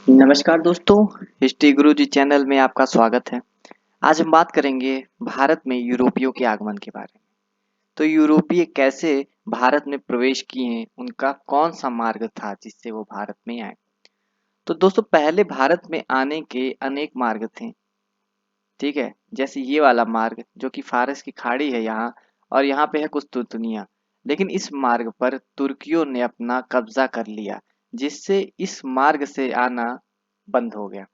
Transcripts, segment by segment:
नमस्कार दोस्तों, हिस्ट्री गुरुजी चैनल में आपका स्वागत है। आज हम बात करेंगे भारत में यूरोपियों के आगमन के बारे में। तो यूरोपीय कैसे भारत में प्रवेश किए, उनका कौन सा मार्ग था जिससे वो भारत में आए। तो दोस्तों, पहले भारत में आने के अनेक मार्ग थे। ठीक है, जैसे ये वाला मार्ग जो कि फारस की खाड़ी है यहाँ, और यहाँ पे है कुस्तुनतुनिया। लेकिन इस मार्ग पर तुर्कियों ने अपना कब्जा कर लिया, जिससे इस मार्ग से आना बंद हो गया।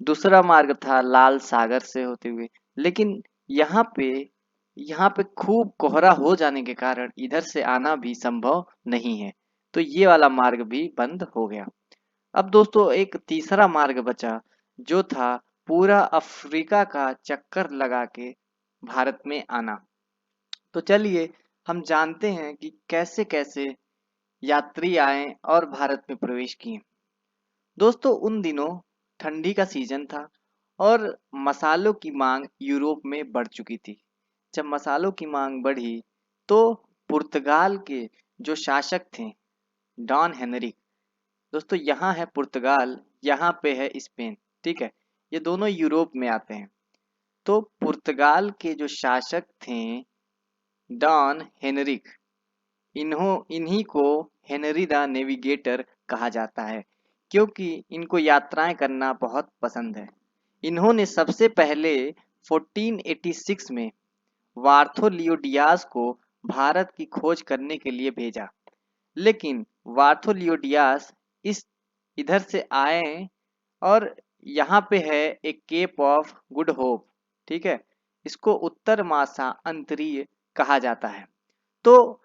दूसरा मार्ग था लाल सागर से होते हुए, लेकिन यहाँ पे यहाँ पे खूब कोहरा हो जाने के कारण इधर से आना भी संभव नहीं है। तो ये वाला मार्ग भी बंद हो गया। अब दोस्तों, एक तीसरा मार्ग बचा, जो था पूरा अफ्रीका का चक्कर लगा के भारत में आना। तो चलिए हम जानते हैं कि कैसे कैसे यात्री आए और भारत में प्रवेश किए। दोस्तों, उन दिनों ठंडी का सीजन था और मसालों की मांग यूरोप में बढ़ चुकी थी। जब मसालों की मांग बढ़ी तो पुर्तगाल के जो शासक थे, डॉन हेनरिक। दोस्तों, यहाँ है पुर्तगाल, यहाँ पे है स्पेन। ठीक है, ये दोनों यूरोप में आते हैं। तो पुर्तगाल के जो शासक थे, डॉन हेनरिक, इन्हीं को हेनरी द नेविगेटर कहा जाता है, क्योंकि इनको यात्राएं करना बहुत पसंद है। इन्होंने सबसे पहले 1486 में वार्थोलियोडियास को भारत की खोज करने के लिए भेजा। लेकिन वार्थोलियोडियास इस इधर से आए और यहाँ पे है एक केप ऑफ गुड होप। ठीक है, इसको उत्तर मासा अंतरीय कहा जाता है। तो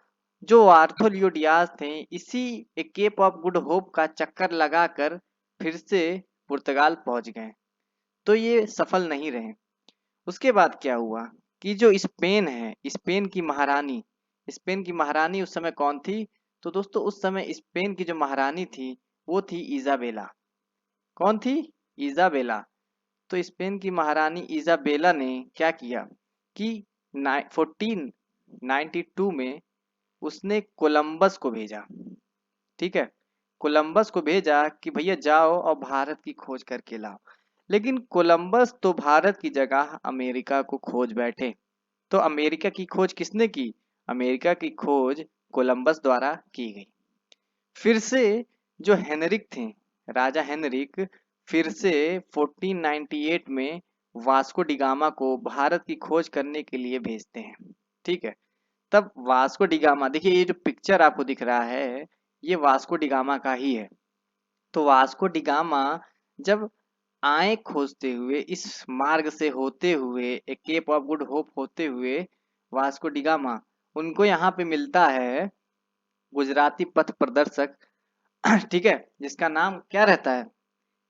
जो आर्थोलियोडियास थे, इसी केप ऑफ गुड होप का चक्कर लगाकर फिर से पुर्तगाल पहुंच गए, तो ये सफल नहीं रहे। उसके बाद क्या हुआ कि जो स्पेन है, स्पेन की महारानी उस समय कौन थी? तो दोस्तों, उस समय स्पेन की जो महारानी थी वो थी इजाबेला। कौन थी? इजाबेला। तो स्पेन की महारानी इजाबेला ने क्या किया कि 1492 में उसने कोलंबस को भेजा। ठीक है, कोलंबस को भेजा कि भैया जाओ और भारत की खोज करके लाओ। लेकिन कोलंबस तो भारत की जगह अमेरिका को खोज बैठे। तो अमेरिका की खोज किसने की? अमेरिका की खोज कोलंबस द्वारा की गई। फिर से जो हेनरिक थे, राजा हेनरिक, फिर से 1498 में वास्को डिगामा को भारत की खोज करने के लिए भेजते हैं। ठीक है, तब वास्को डिगामा, देखिए ये जो पिक्चर आपको दिख रहा है, ये वास्को डिगामा का ही है। तो वास्को डिगामा जब आए खोजते हुए, इस मार्ग से होते हुए, एक केप ऑफ गुड होप होते हुए, वास्को डिगामा, उनको यहाँ पे मिलता है गुजराती पथ प्रदर्शक। ठीक है, जिसका नाम क्या रहता है?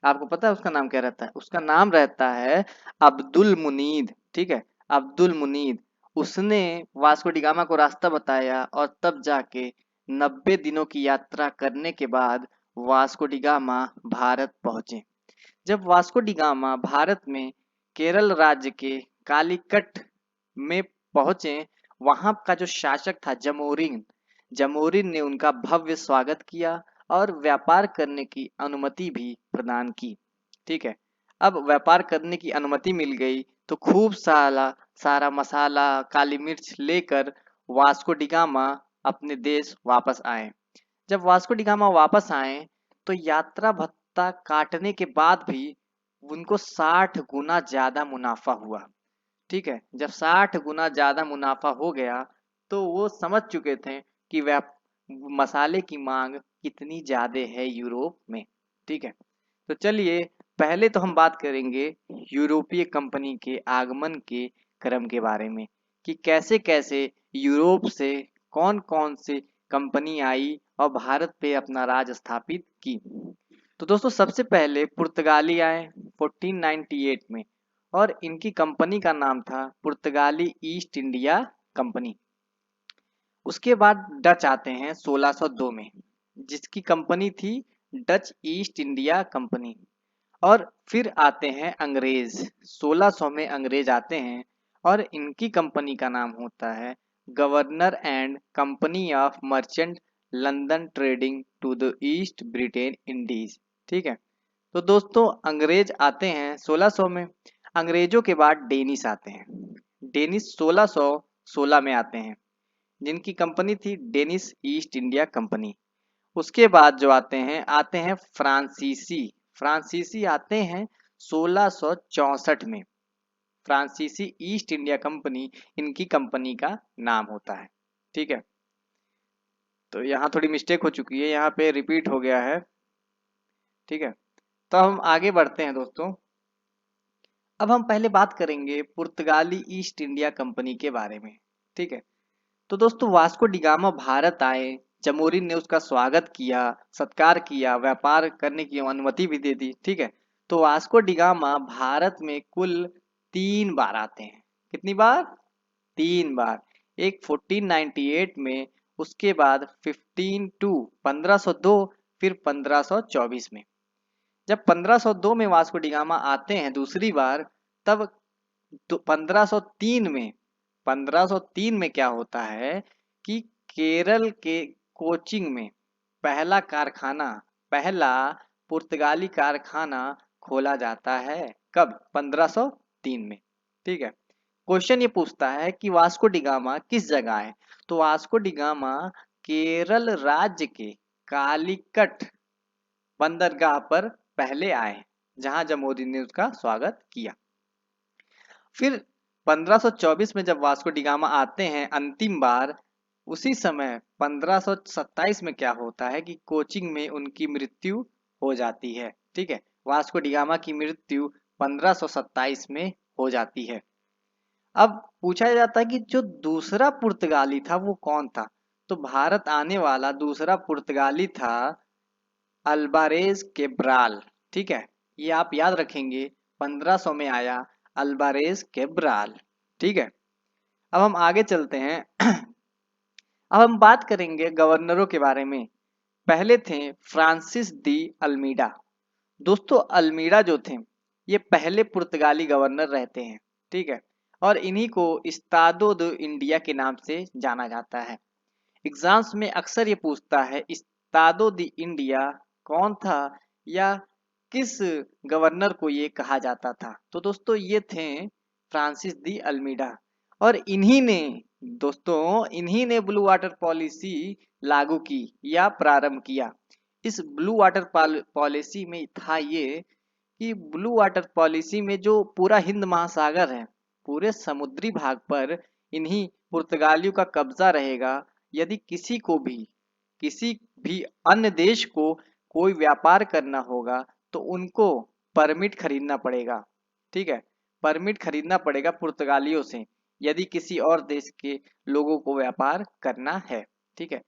आपको पता है उसका नाम क्या रहता है? उसका नाम रहता है अब्दुल मुनीद। ठीक है, अब्दुल मुनीद। उसने वास्को डिगामा को रास्ता बताया और तब जाके 90 दिनों की यात्रा करने के बाद वास्को डिगामा भारत पहुंचे। जब वास्को डिगामा भारत में केरल राज्य के कालीकट में पहुंचे, वहां का जो शासक था जमोरिन, जमोरिन ने उनका भव्य स्वागत किया और व्यापार करने की अनुमति भी प्रदान की। ठीक है, अब व्यापार करने की अनुमति मिल गई तो खूब सारा मसाला, काली मिर्च लेकर वास्को डिगामा अपने देश वापस आए। जब वास्को डिगामा वापस आए तो यात्रा भत्ता काटने के बाद भी उनको 60 गुना ज्यादा मुनाफा हुआ। ठीक है, जब 60 गुना ज्यादा मुनाफा हो गया तो वो समझ चुके थे कि मसाले की मांग कितनी ज्यादा है यूरोप में। ठीक है, तो चलिए पहले तो हम बात करेंगे यूरोपीय कंपनी के आगमन के क्रम के बारे में, कि कैसे कैसे यूरोप से कौन कौन से कंपनी आई और भारत पे अपना राज स्थापित की। तो दोस्तों, सबसे पहले पुर्तगाली आए 1498 में, और इनकी कंपनी का नाम था पुर्तगाली ईस्ट इंडिया कंपनी। उसके बाद डच आते हैं 1602 में, जिसकी कंपनी थी डच ईस्ट इंडिया कंपनी। और फिर आते हैं अंग्रेज, 1600 में अंग्रेज आते हैं और इनकी कंपनी का नाम होता है governor and company of merchant London trading to the East Britain Indies. ठीक है, तो दोस्तों अंग्रेज आते हैं 1600 में। अंग्रेजों के बाद डेनिस आते हैं। डेनिस 1616 में आते हैं, जिनकी कंपनी थी डेनिस ईस्ट इंडिया कंपनी। उसके बाद जो आते हैं फ्रांसीसी। फ्रांसीसी आते हैं 1664 में। फ्रांसीसी ईस्ट इंडिया कंपनी इनकी कंपनी का नाम होता है। ठीक है, तो यहाँ थोड़ी मिस्टेक हो चुकी है, यहाँ पे रिपीट हो गया है। ठीक है, तो हम आगे बढ़ते हैं दोस्तों। अब हम पहले बात करेंगे पुर्तगाली ईस्ट इंडिया कंपनी के बारे में। ठीक है, तो दोस्तों वास्को डिगामा भारत आए, जमोरिन ने उसका स्वागत किया, सत्कार किया, व्यापार करने की अनुमति भी दे दी। ठीक है, तो वास्को डिगामा भारत में कुल 3 बार आते हैं। कितनी बार? 3 बार। एक 1498 में, उसके बाद 1502, फिर 1524 में। जब 1502 में वास्को डिगामा आते हैं दूसरी बार, तब 1503 में क्या होता है कि केरल के कोचिंग में पहला पुर्तगाली कारखाना खोला जाता है। कब? 1503 में। ठीक है, क्वेश्चन ये पूछता है कि वास्को डिगामा किस जगह है? तो वास्को डिगामा केरल राज्य के कालीकट बंदरगाह पर पहले आए, जहां जमोरिन ने उसका स्वागत किया। फिर 1524 में जब वास्को डिगामा आते हैं अंतिम बार, उसी समय 1527 में क्या होता है कि कोचिंग में उनकी मृत्यु हो जाती है। ठीक है, वास्को डिगामा की मृत्यु 1527 में हो जाती है। अब पूछा जाता है कि जो दूसरा पुर्तगाली था वो कौन था? तो भारत आने वाला दूसरा पुर्तगाली था अल्बारेज केब्राल। ठीक है, ये आप याद रखेंगे, 1500 में आया अल्बारेज केब्राल। ठीक है, अब हम आगे चलते हैं। अब हम बात करेंगे गवर्नरों के बारे में। पहले थे फ्रांसिस दी अल्मीडा। दोस्तों अल्मीडा जो थे, ये पहले पुर्तगाली गवर्नर रहते हैं। ठीक है, और इन्हीं को इस्तादो दो इंडिया के नाम से जाना जाता है। एग्जाम्स में अक्सर ये पूछता है इस्तादो दी इंडिया कौन था, या किस गवर्नर को ये कहा जाता था? तो दोस्तों ये थे फ्रांसिस दी अल्मीडा। और इन्हीं ने ब्लू वाटर पॉलिसी लागू की या प्रारंभ किया। इस ब्लू वाटर पॉलिसी में था ये कि ब्लू वाटर पॉलिसी में जो पूरा हिंद महासागर है, पूरे समुद्री भाग पर इन्हीं पुर्तगालियों का कब्जा रहेगा। यदि किसी भी अन्य देश को कोई व्यापार करना होगा तो उनको परमिट खरीदना पड़ेगा। ठीक है, परमिट खरीदना पड़ेगा पुर्तगालियों से, यदि किसी और देश के लोगों को व्यापार करना है। ठीक है,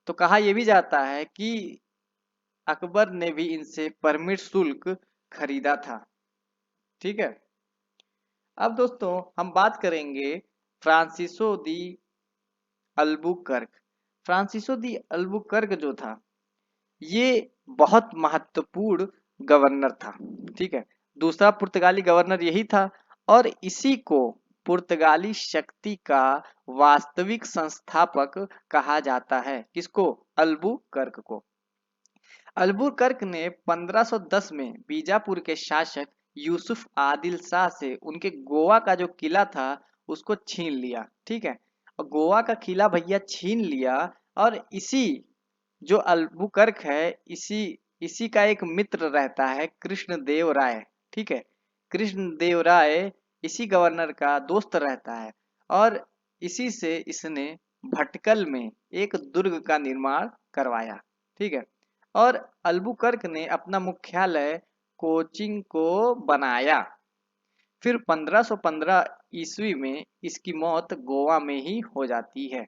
तो कहा यह भी जाता है कि अकबर ने भी इनसे परमिट शुल्क खरीदा था। ठीक है, अब दोस्तों हम बात करेंगे फ्रांसिसो दी अल्बुकर्क। फ्रांसिसो दी अल्बुकर्क जो था, ये बहुत महत्वपूर्ण गवर्नर था। ठीक है, दूसरा पुर्तगाली गवर्नर यही था, और इसी को पुर्तगाली शक्ति का वास्तविक संस्थापक कहा जाता है। किसको? अल्बुकर्क को। अल्बुकर्क ने 1510 में बीजापुर के शासक यूसुफ आदिल शाह से उनके गोवा का जो किला था उसको छीन लिया। ठीक है, और गोवा का किला भैया छीन लिया, और इसी जो अल्बुकर्क है, इसी इसी का एक मित्र रहता है कृष्णदेव राय। ठीक है, कृष्णदेव राय इसी गवर्नर का दोस्त रहता है, और इसी से इसने भटकल में एक दुर्ग का निर्माण करवाया। ठीक है, और अल्बुकर्क ने अपना मुख्यालय कोचिंग को बनाया। फिर 1515 ईस्वी में इसकी मौत गोवा में ही हो जाती है।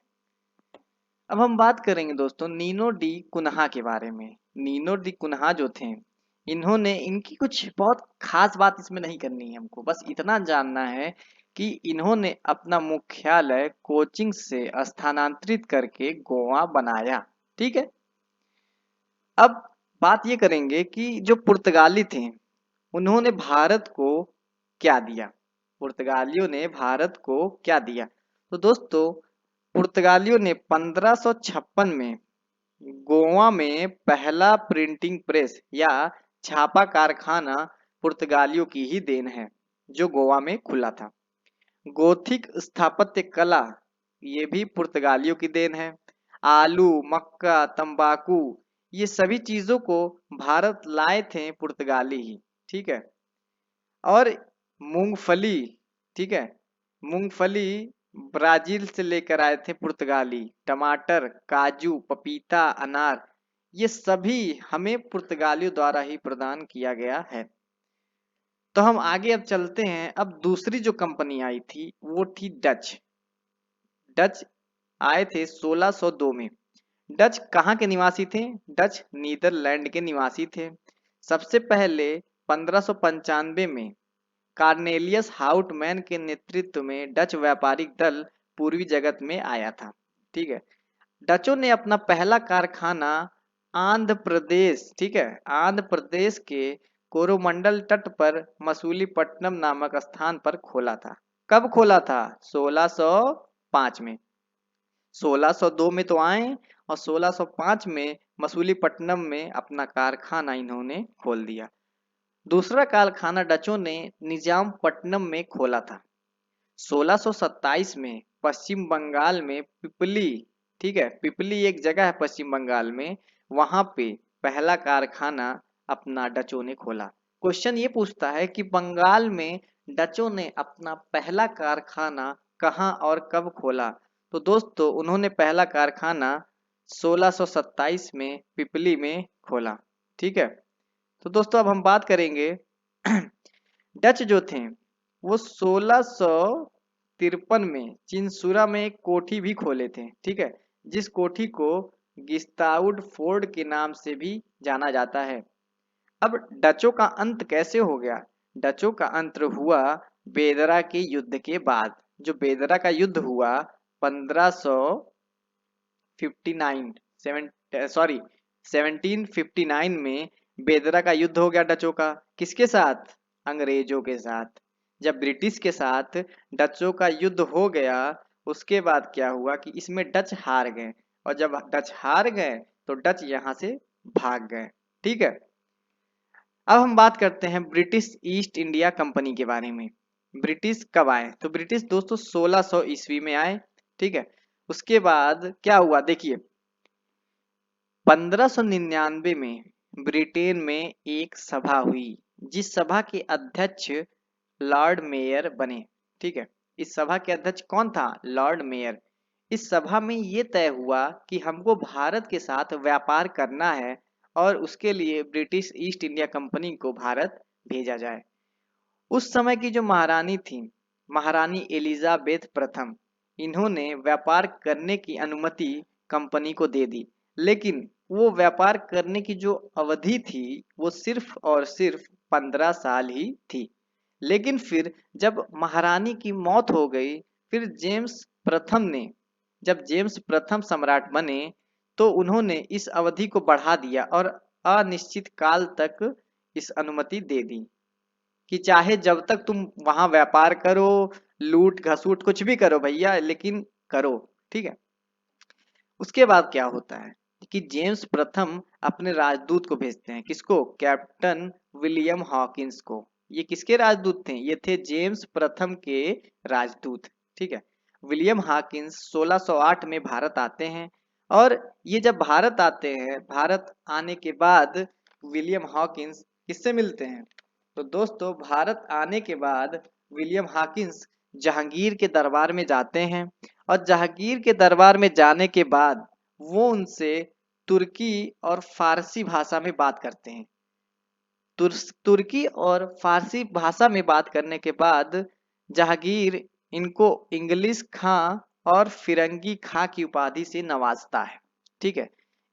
अब हम बात करेंगे दोस्तों नीनो डी कुन्हा के बारे में। नीनो डी कुन्हा जो थे, इनकी कुछ बहुत खास बात इसमें नहीं करनी है, हमको बस इतना जानना है कि इन्होंने अपना मुख्यालय कोचिंग से स्थानांतरित करके गोवा बनाया। ठीक है, अब बात ये करेंगे कि जो पुर्तगाली थे, उन्होंने भारत को क्या दिया? पुर्तगालियों ने भारत को क्या दिया? तो दोस्तों पुर्तगालियों ने 1556 में गोवा में पहला प्रिंटिंग प्रेस या छापा कारखाना पुर्तगालियों की ही देन है जो गोवा में खुला था। गोथिक स्थापत्य कला ये भी पुर्तगालियों की देन है। आलू, मक्का, तंबाकू ये सभी चीजों को भारत लाए थे पुर्तगाली ही। ठीक है। और मूंगफली, ठीक है, मूंगफली ब्राजील से लेकर आए थे पुर्तगाली। टमाटर, काजू, पपीता, अनार ये सभी हमें पुर्तगालियों द्वारा ही प्रदान किया गया है। तो हम आगे अब चलते हैं। अब दूसरी जो कंपनी आई थी वो थी डच। डच आए थे 1602 में। डच कहाँ के निवासी थे? डच नीदरलैंड के निवासी थे। सबसे पहले 1595 में कार्नेलियस हाउटमैन के नेतृत्व में डच व्यापारिक दल पूर्वी जगत में आया था। ठीक है। डचों ने अपना पहला कारखाना आंध्र प्रदेश, ठीक है, आंध्र प्रदेश के कोरोमंडल तट पर मसूलीपट्टनम नामक स्थान पर खोला था। कब खोला था? 1605 में। 1602 में तो आए और 1605 में मसूलीपट्टनम में अपना कारखाना इन्होंने खोल दिया। दूसरा कारखाना डचों ने निजामपट्टनम में खोला था। 1627 में पश्चिम बंगाल में पिपली, ठीक है, पिपली एक जगह है पश्चिम बंगाल में, वहां पे पहला कारखाना अपना डचों ने खोला। क्वेश्चन ये पूछता है कि बंगाल में डचों ने अपना पहला कारखाना कहाँ और कब खोला? तो दोस्तों उन्होंने पहला कारखाना 1627 में पिपली में खोला। ठीक है। तो दोस्तों अब हम बात करेंगे डच जो थे वो 1653 में चिंसुरा में एक कोठी भी खोले थे। ठीक है। जिस कोठी को गिस्ताउड फोर्ड के नाम से भी जाना जाता है। अब डचों का अंत कैसे हो गया? डचों का अंत हुआ बेदरा के युद्ध के बाद। जो बेदरा का युद्ध हुआ 1759 में बेदरा का युद्ध हो गया डचों का। किसके साथ? अंग्रेजों के साथ। जब ब्रिटिश के साथ डचों का युद्ध हो गया उसके बाद क्या हुआ कि इसमें डच हार गए, और जब डच हार गए तो डच यहाँ से भाग गए। ठीक है। अब हम बात करते हैं ब्रिटिश ईस्ट इंडिया कंपनी के बारे में। ब्रिटिश कब आए? तो ब्रिटिश दोस्तों 1600 ईस्वी में आए। ठीक है। उसके बाद क्या हुआ देखिए, 1599 में ब्रिटेन में एक सभा हुई जिस सभा के अध्यक्ष लॉर्ड मेयर बने। ठीक है। इस सभा के अध्यक्ष कौन था? Lord mayor. इस सभा में ये तय हुआ कि हमको भारत के साथ व्यापार करना है और उसके लिए ब्रिटिश ईस्ट इंडिया कंपनी को भारत भेजा जाए। उस समय की जो महारानी थी, महारानी एलिजाबेथ प्रथम, इन्होंने व्यापार करने की अनुमति कंपनी को दे दी। लेकिन वो व्यापार करने की जो अवधि थी वो सिर्फ और सिर्फ 15 साल ही थी। लेकिन फिर जब महारानी की मौत हो गई, फिर जेम्स प्रथम ने, जब जेम्स प्रथम सम्राट बने तो उन्होंने इस अवधि को बढ़ा दिया और अनिश्चित काल तक इस अनुमति दे दी कि चाहे जब तक तुम वहां व्यापार करो, लूट घसूट कुछ भी करो भैया, लेकिन करो। ठीक है। उसके बाद क्या होता है कि जेम्स प्रथम अपने राजदूत को भेजते हैं। किसको? कैप्टन विलियम हॉकिंस को। ये किसके राजदूत थे? ये थे जेम्स प्रथम के राजदूत। ठीक है। विलियम हॉकिंस 1608 में भारत आते हैं, और ये जब भारत आते हैं, भारत आने के बाद विलियम हॉकिंस किससे मिलते हैं? तो दोस्तों भारत आने के बाद विलियम हॉकिंस जहांगीर के दरबार में जाते हैं, और जहांगीर के दरबार में जाने के बाद वो उनसे तुर्की और फारसी भाषा में बात करते हैं। तुर्की और फारसी भाषा में बात करने के बाद जहांगीर इनको इंग्लिश खां और फिरंगी खां की उपाधि से नवाजता है। ठीक है।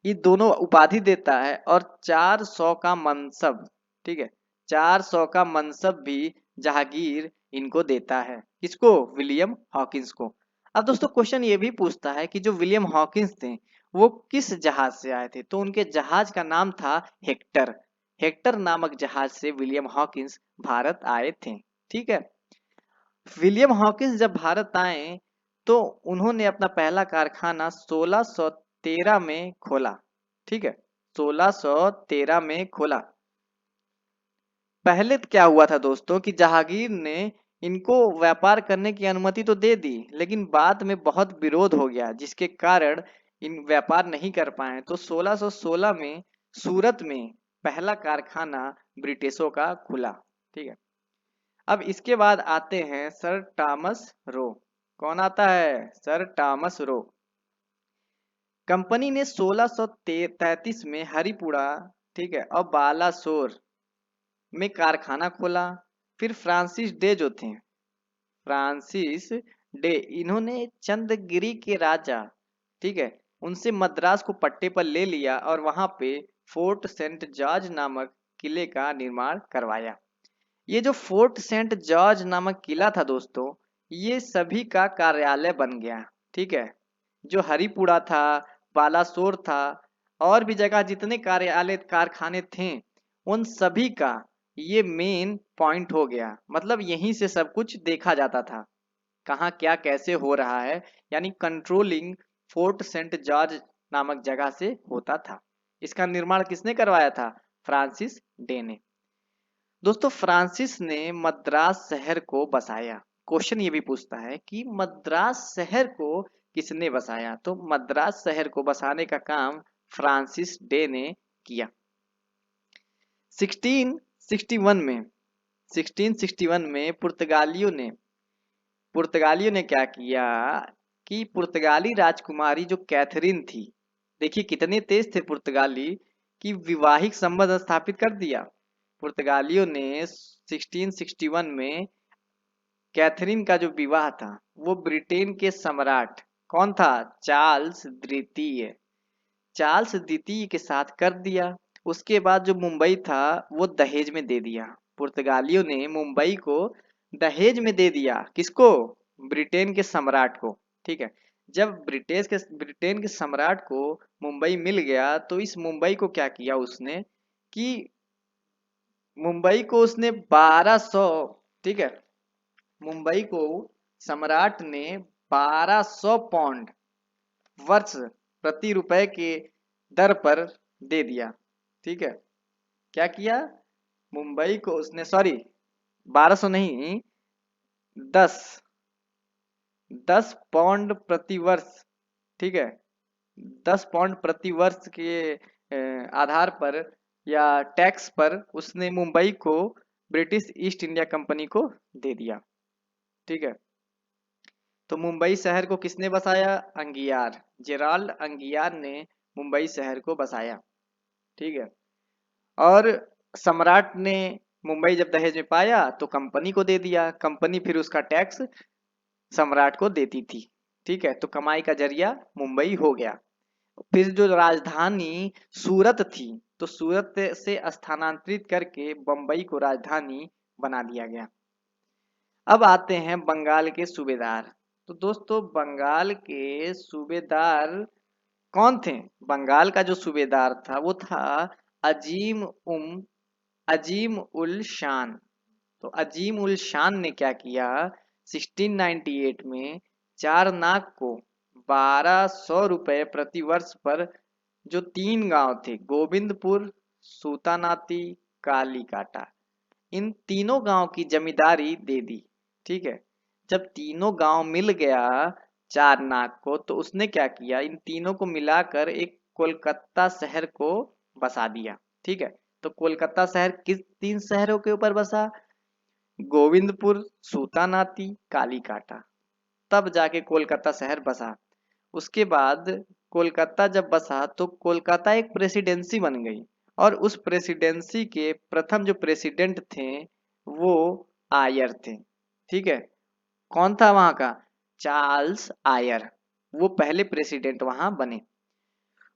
ये दोनों उपाधि देता है और 400 का मनसब, ठीक है, 400 का मनसब भी जहांगीर इनको देता है। किसको? विलियम हॉकिंस को। अब दोस्तों क्वेश्चन ये भी पूछता है कि जो विलियम हॉकिंस थे वो किस जहाज से आए थे? तो उनके जहाज का नाम था हेक्टर। हेक्टर नामक जहाज से विलियम हॉकिंस भारत आए थे। ठीक है। विलियम हॉकिंस जब भारत आए तो उन्होंने अपना पहला कारखाना 1613 में खोला। ठीक है। 1613 में खोला। पहले तो क्या हुआ था दोस्तों कि जहांगीर ने इनको व्यापार करने की अनुमति तो दे दी, लेकिन बाद में बहुत विरोध हो गया जिसके कारण इन व्यापार नहीं कर पाए। तो 1616 में सूरत में पहला कारखाना ब्रिटिशों का खुला। ठीक है। अब इसके बाद आते हैं सर टॉमस रो। कौन आता है? Sir Thomas Roe. कंपनी ने 1633 में हरिपुरा, ठीक है, और बालासोर में कारखाना खोला। फिर फ्रांसिस डे जो थे, फ्रांसिस डे, इन्होंने चंद्रगिरी के राजा, ठीक है, उनसे मद्रास को पट्टे पर ले लिया और वहां पे फोर्ट सेंट जॉर्ज नामक किले का निर्माण करवाया। ये जो फोर्ट सेंट जॉर्ज नामक किला था दोस्तों, ये सभी का कार्यालय बन गया। ठीक है। जो हरिपुरा था, बालासोर था, और भी जगह जितने कार्यालय कारखाने थे, उन सभी का ये मेन पॉइंट हो गया। मतलब यहीं से सब कुछ देखा जाता था, कहाँ क्या कैसे हो रहा है। यानी कंट्रोलिंग फोर्ट सेंट जॉर्ज नामक जगह से होता था। इसका निर्माण किसने करवाया था? फ्रांसिस डे ने। दोस्तों फ्रांसिस ने मद्रास शहर को बसाया। क्वेश्चन ये भी पूछता है कि मद्रास शहर को किसने बसाया? तो मद्रास शहर को बसाने का काम फ्रांसिस डे ने किया। 1661 में 1661 में पुर्तगालियों ने क्या किया कि पुर्तगाली राजकुमारी जो कैथरीन थी, देखिए कितने तेज थे पुर्तगाली, कि वैवाहिक संबंध स्थापित कर दिया। पुर्तगालियों ने 1661 में कैथरीन का जो विवाह था वो ब्रिटेन के सम्राट, कौन था? चार्ल्स द्वितीय, चार्ल्स द्वितीय के साथ कर दिया। उसके बाद जो मुंबई था वो दहेज में दे दिया। पुर्तगालियों ने मुंबई को दहेज में दे दिया। किसको? ब्रिटेन के सम्राट को। ठीक है। जब ब्रिटेन के सम्राट को मुंबई मिल गया तो इस मुंबई को क्या किया उसने कि मुंबई को उसने 1200, ठीक है, मुंबई को सम्राट ने 1200 पाउंड वर्ष प्रति रुपए के दर पर दे दिया। ठीक है। क्या किया? मुंबई को उसने, सॉरी, 1200 नहीं, 10 10 पाउंड प्रति वर्ष, ठीक है, 10 पाउंड प्रति वर्ष के आधार पर या टैक्स पर उसने मुंबई को ब्रिटिश ईस्ट इंडिया कंपनी को दे दिया। ठीक है। तो मुंबई शहर को किसने बसाया? अंगियार, जेराल्ड अंगियार ने मुंबई शहर को बसाया। ठीक है। और सम्राट ने मुंबई जब दहेज में पाया तो कंपनी को दे दिया। कंपनी फिर उसका टैक्स सम्राट को देती थी। ठीक है। तो कमाई का जरिया मुंबई हो गया। फिर जो राजधानी सूरत थी, तो सूरत से स्थानांतरित करके बंबई को राजधानी बना दिया गया। अब आते हैं बंगाल के सूबेदार। तो दोस्तों बंगाल के सूबेदार कौन थे? बंगाल का जो सूबेदार था वो था अजीम उम अजीम उल शान। तो अजीम उल शान ने क्या किया? 1698 में चार नाग को 1200 रुपए प्रति वर्ष पर जो 3 गांव थे, गोविंदपुर, सूतानाती, कालीकाटा, इन तीनों गांव की जमींदारी दे दी। ठीक है। जब तीनों गांव मिल गया चार नाग को, तो उसने क्या किया? इन तीनों को मिलाकर एक कोलकाता शहर को बसा दिया। ठीक है। तो कोलकाता शहर किस 3 शहरों के ऊपर बसा? गोविंदपुर, सूतानाती, कालीकाटा। तब जाके कोलकाता शहर बसा। उसके बाद कोलकाता जब बसा तो कोलकाता एक प्रेसिडेंसी बन गई, और उस प्रेसिडेंसी के प्रथम जो प्रेसिडेंट थे वो आयर थे। ठीक है। कौन था वहां का? चार्ल्स आयर, वो पहले प्रेसिडेंट वहां बने।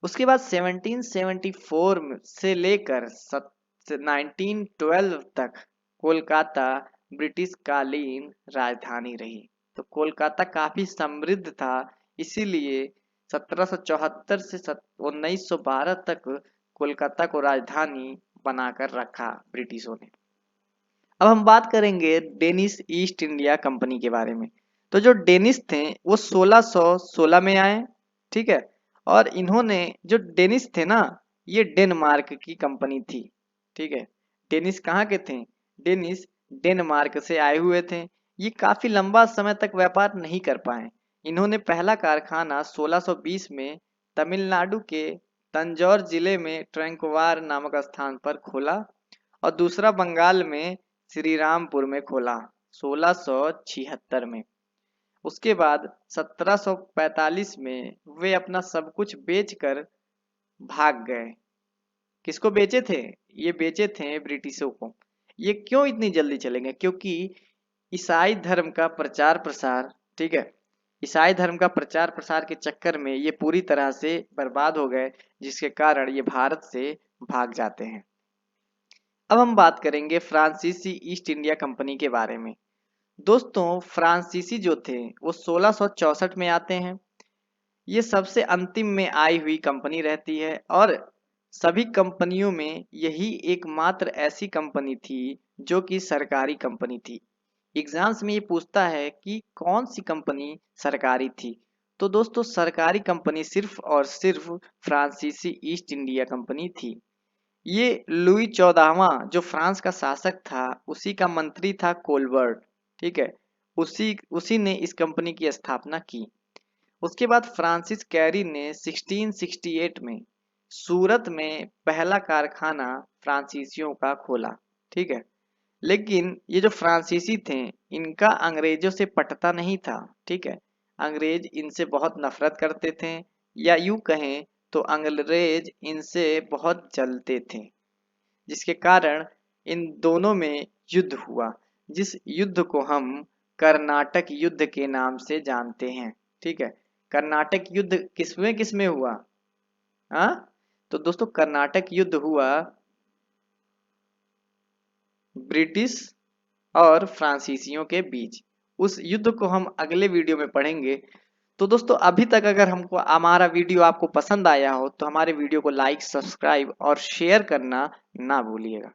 उसके बाद 1774 से लेकर 1912 तक कोलकाता ब्रिटिश कालीन राजधानी रही। तो कोलकाता काफी समृद्ध था, इसीलिए 1774 से 1912 तक कोलकाता को राजधानी बनाकर रखा ब्रिटिशों ने। अब हम बात करेंगे डेनिश ईस्ट इंडिया कंपनी के बारे में। तो जो डेनिश थे वो 1616 में आए। ठीक है। और इन्होंने, जो डेनिश थे ना, ये डेनमार्क की कंपनी थी। ठीक है। डेनिश कहाँ के थे? डेनिस डेनमार्क से आए हुए थे। ये काफी लंबा समय तक व्यापार नहीं कर पाए। इन्होंने पहला कारखाना 1620 में तमिलनाडु के तंजौर जिले में ट्रैंक्वार नामक स्थान पर खोला और दूसरा बंगाल में श्रीरामपुर में खोला 1676 में। उसके बाद 1745 में वे अपना सब कुछ बेचकर भाग गए। किसको बेचे थे? ये बेचे थे ब्रिटिशों को। ये क्यों इतनी जल्दी चलेंगे? क्योंकि ईसाई धर्म का प्रचार प्रसार, ठीक है, ईसाई धर्म का प्रचार प्रसार के चक्कर में ये पूरी तरह से बर्बाद हो गए, जिसके कारण ये भारत से भाग जाते हैं। अब हम बात करेंगे फ्रांसीसी ईस्ट इंडिया कंपनी के बारे में। दोस्तों, फ्रांसीसी जो थे वो 1664 में आते हैं। ये सबसे अंतिम में आई हुई कंपनी रहती है और सभी कंपनियों में यही एकमात्र ऐसी कंपनी थी जो कि सरकारी कंपनी थी। एग्जाम्स में ये पूछता है कि कौन सी कंपनी सरकारी थी। तो दोस्तों, सरकारी कंपनी सिर्फ और सिर्फ फ्रांसीसी ईस्ट इंडिया कंपनी थी। ये लुई 14वां जो फ्रांस का शासक था, उसी का मंत्री था कोलबर्ट, ठीक है। उसी उसी ने इस कंपनी की स्थापना की। उसके बाद फ्रांसिस कैरी ने 1668 में सूरत में पहला कारखाना फ्रांसीसियों का खोला, ठीक है। लेकिन ये जो फ्रांसीसी थे, इनका अंग्रेजों से पटता नहीं था, ठीक है। अंग्रेज इनसे बहुत नफरत करते थे, या यूं कहें तो अंग्रेज इनसे बहुत जलते थे, जिसके कारण इन दोनों में युद्ध हुआ, जिस युद्ध को हम कर्नाटक युद्ध के नाम से जानते हैं, ठीक है। कर्नाटक युद्ध किसमें हुआ? हाँ, तो दोस्तों, कर्नाटक युद्ध हुआ ब्रिटिश और फ्रांसीसियों के बीच। उस युद्ध को हम अगले वीडियो में पढ़ेंगे। तो दोस्तों, अभी तक अगर हमको हमारा वीडियो आपको पसंद आया हो तो हमारे वीडियो को लाइक, सब्सक्राइब और शेयर करना ना भूलिएगा।